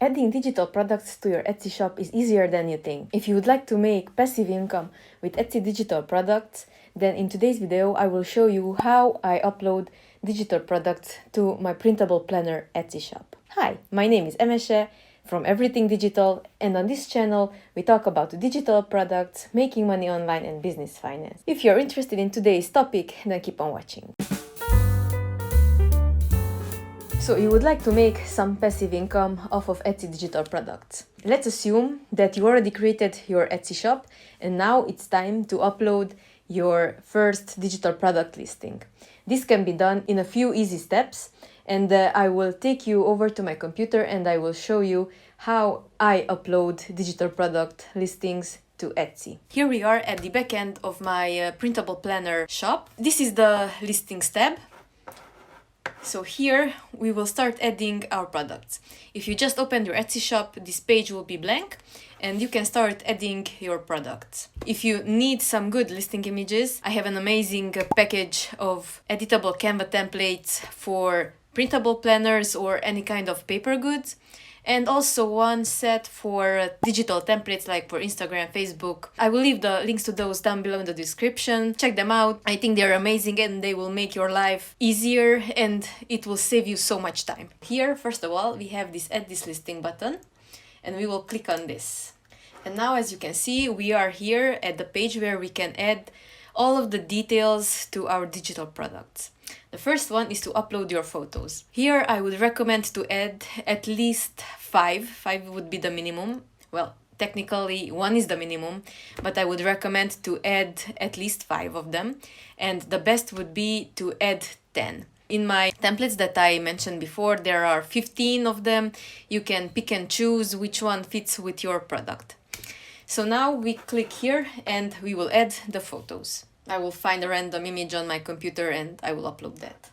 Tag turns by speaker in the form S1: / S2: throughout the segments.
S1: Adding digital products to your Etsy shop is easier than you think. If you would like to make passive income with Etsy digital products, then in today's video I will show you how I upload digital products to my printable planner Etsy shop. Hi, my name is Emese from Everything Digital, and on this channel we talk about digital products, making money online and business finance. If you're interested in today's topic, then keep on watching. So you would like to make some passive income off of Etsy digital products. Let's assume that you already created your Etsy shop and now it's time to upload your first digital product listing. This can be done in a few easy steps, and I will take you over to my computer and I will show you how I upload digital product listings to Etsy. Here we are at the back end of my printable planner shop. This is the listings tab. So here we will start adding our products. If you just open your Etsy shop, this page will be blank and you can start adding your products. If you need some good listing images, I have an amazing package of editable Canva templates for printable planners or any kind of paper goods, and also one set for digital templates like for Instagram, Facebook. I will leave the links to those down below in the description. Check them out. I think they're amazing and they will make your life easier and it will save you so much time. Here, first of all, we have this Add This Listing button and we will click on this. And now, as you can see, we are here at the page where we can add all of the details to our digital products. The first one is to upload your photos. Here I would recommend to add at least 5. 5 would be the minimum. Well, technically 1 is the minimum, but I would recommend to add at least 5 of them. And the best would be to add 10. In my templates that I mentioned before, there are 15 of them. You can pick and choose which one fits with your product. So now we click here and we will add the photos. I will find a random image on my computer and I will upload that.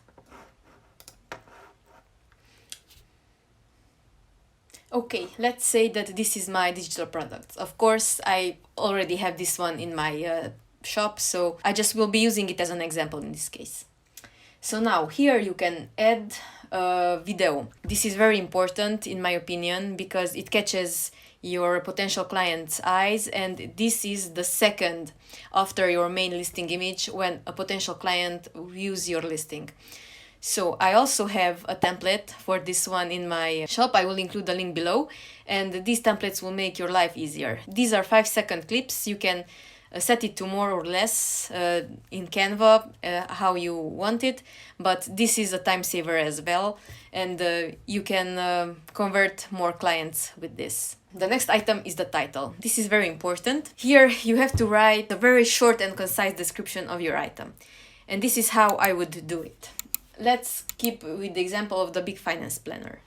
S1: Okay, let's say that this is my digital product. Of course, I already have this one in my shop, so I just will be using it as an example in this case. So now here you can add a video. This is very important in my opinion because it catches your potential client's eyes, and this is the second after your main listing image when a potential client views your listing. So I also have a template for this one in my shop. I will include the link below, and these templates will make your life easier. These are 5-second clips. You can set it to more or less in Canva how you want it, but this is a time saver as well, and you can convert more clients with this. The next item is the title. This is very important. Here you have to write a very short and concise description of your item, and this is how I would do it. Let's keep with the example of the big finance planner.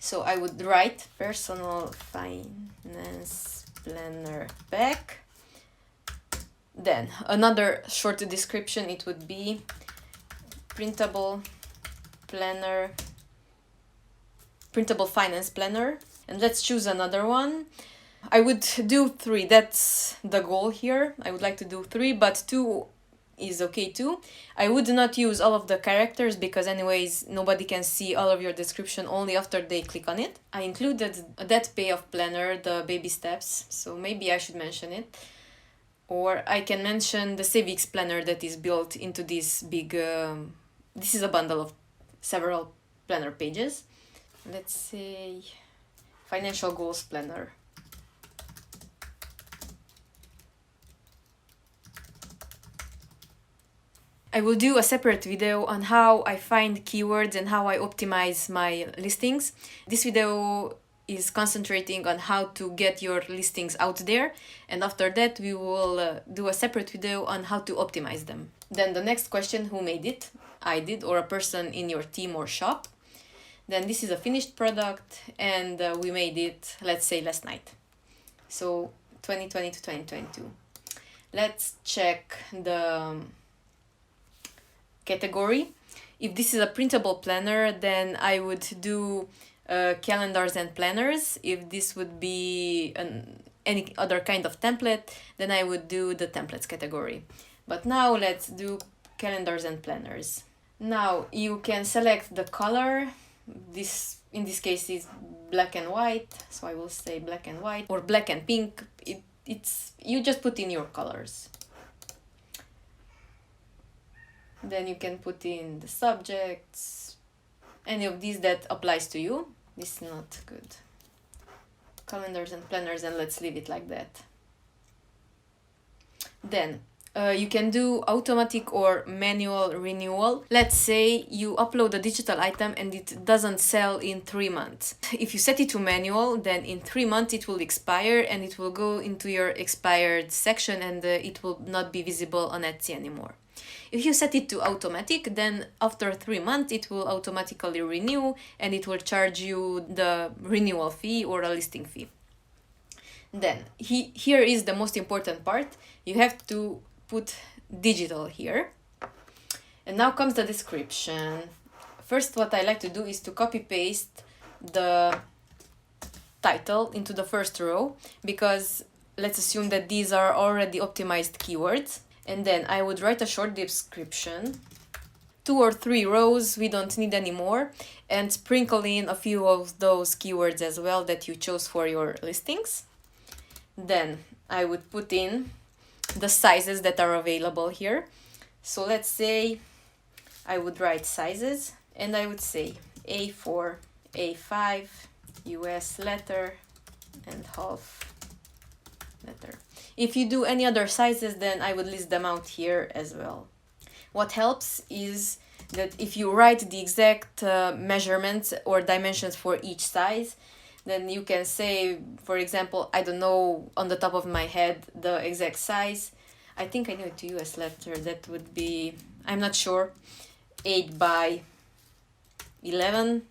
S1: So I would write personal finance planner pack. Then another short description, it would be printable finance planner. And let's choose another one. I would do 3, that's the goal here. I would like to do 3, but 2 is okay too. I would not use all of the characters because anyways nobody can see all of your description only after they click on it. I included that payoff planner, the baby steps, so maybe I should mention it. Or I can mention the savings planner that is built into this big, this is a bundle of several planner pages. Let's say financial goals planner. I will do a separate video on how I find keywords and how I optimize my listings. This video is concentrating on how to get your listings out there, and after that we will do a separate video on how to optimize them. Then the next question, who made it? I did, or a person in your team or shop. Then this is a finished product and we made it, let's say, last night. So 2020 to 2022. Let's check the category. If this is a printable planner, then I would do calendars and planners. If this would be any other kind of template, then I would do the templates category. But now let's do calendars and planners. Now you can select the color. This in this case is black and white, so I will say black and white, or black and pink. It's you just put in your colors. Then you can put in the subjects, any of these that applies to you. This is not good. Calendars and planners, and let's leave it like that. Then you can do automatic or manual renewal. Let's say you upload a digital item and it doesn't sell in 3 months. If you set it to manual, then in 3 months it will expire and it will go into your expired section, and it will not be visible on Etsy anymore. If you set it to automatic, then after 3 months it will automatically renew and it will charge you the renewal fee or a listing fee. Then here is the most important part. You have to put digital here. And now comes the description. First, what I like to do is to copy paste the title into the first row, because let's assume that these are already optimized keywords. And then I would write a short description, 2 or 3 rows, we don't need any more, and sprinkle in a few of those keywords as well that you chose for your listings. Then I would put in the sizes that are available here. So let's say I would write sizes, and I would say A4, A5, US letter, and half letter. If you do any other sizes, then I would list them out here as well. What helps is that if you write the exact measurements or dimensions for each size, then you can say, for example, I don't know on the top of my head the exact size. I think I know it to US letter. That would be, I'm not sure, 8 by 11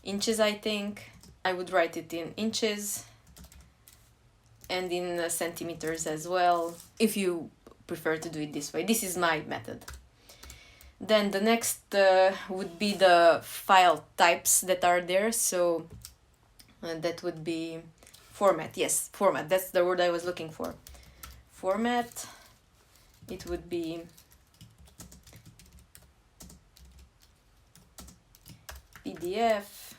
S1: inches, I think. I would write it in inches and in centimeters as well, if you prefer to do it this way. This is my method. Then the next would be the file types that are there. So that would be format. Yes, format. That's the word I was looking for. Format. It would be PDF,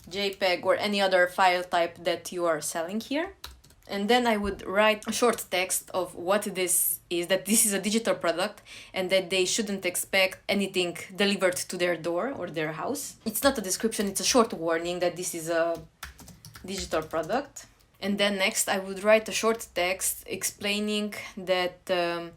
S1: JPEG, or any other file type that you are selling here. And then I would write a short text of what this is, that this is a digital product and that they shouldn't expect anything delivered to their door or their house. It's not a description, it's a short warning that this is a digital product. And then next I would write a short text explaining that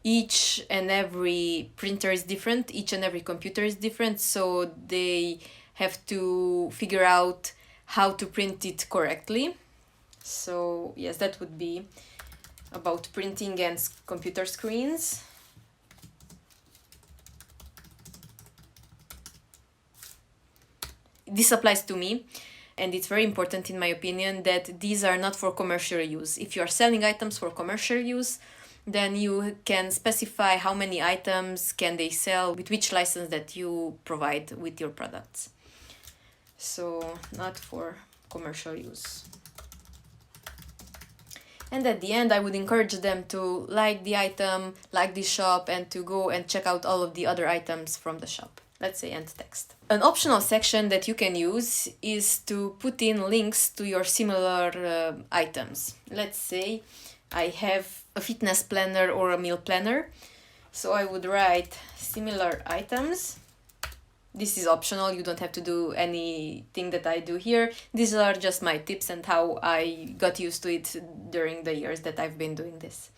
S1: each and every printer is different, each and every computer is different, so they have to figure out how to print it correctly. So yes, that would be about printing and computer screens. This applies to me, and it's very important in my opinion that these are not for commercial use. If you are selling items for commercial use, then you can specify how many items can they sell with which license that you provide with your products. So not for commercial use. And at the end, I would encourage them to like the item, like the shop, and to go and check out all of the other items from the shop. Let's say end text. An optional section that you can use is to put in links to your similar items. Let's say I have a fitness planner or a meal planner. So I would write similar items. This is optional, you don't have to do anything that I do here. These are just my tips and how I got used to it during the years that I've been doing this.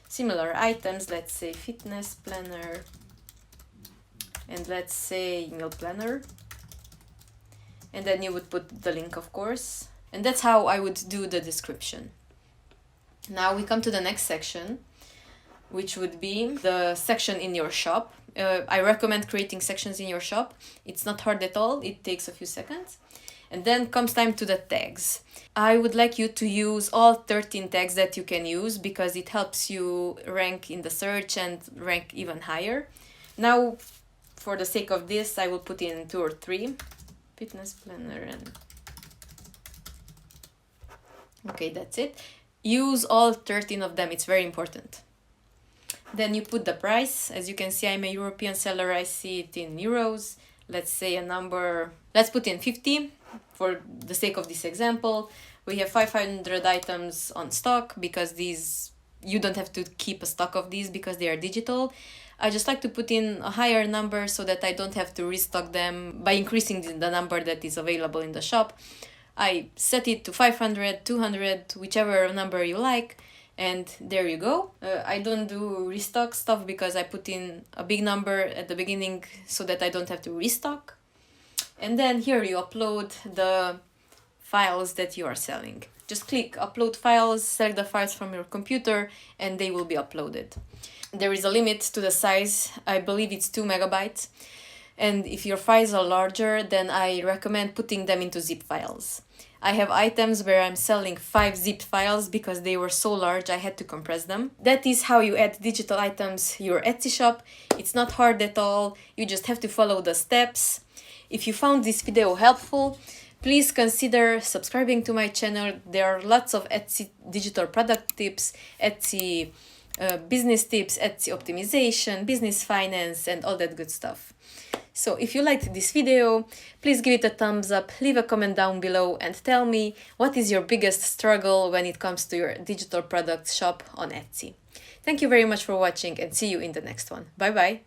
S1: Similar items, let's say fitness planner, and let's say meal planner. And then you would put the link, of course. And that's how I would do the description. Now we come to the next section, which would be the section in your shop. I recommend creating sections in your shop. It's not hard at all. It takes a few seconds. And then comes time to the tags. I would like you to use all 13 tags that you can use because it helps you rank in the search and rank even higher. Now, for the sake of this, I will put in 2 or 3. Fitness planner and... Okay, that's it. Use all 13 of them. It's very important. Then you put the price. As you can see, I'm a European seller. I see it in euros. let's say a number, let's put in 50 for the sake of this example. We have 500 items on stock because these, you don't have to keep a stock of these because they are digital. I just like to put in a higher number so that I don't have to restock them by increasing the number that is available in the shop. I set it to 500, 200, whichever number you like, and there you go. I don't do restock stuff because I put in a big number at the beginning so that I don't have to restock. And then here you upload the files that you are selling. Just click upload files, select the files from your computer, and they will be uploaded. There is a limit to the size. I believe it's 2 megabytes. And if your files are larger, then I recommend putting them into zip files. I have items where I'm selling 5 zip files because they were so large I had to compress them. That is how you add digital items to your Etsy shop. It's not hard at all. You just have to follow the steps. If you found this video helpful, please consider subscribing to my channel. There are lots of Etsy digital product tips, Etsy business tips, Etsy optimization, business finance, and all that good stuff. So if you liked this video, please give it a thumbs up, leave a comment down below, and tell me what is your biggest struggle when it comes to your digital products shop on Etsy. Thank you very much for watching, and see you in the next one. Bye bye!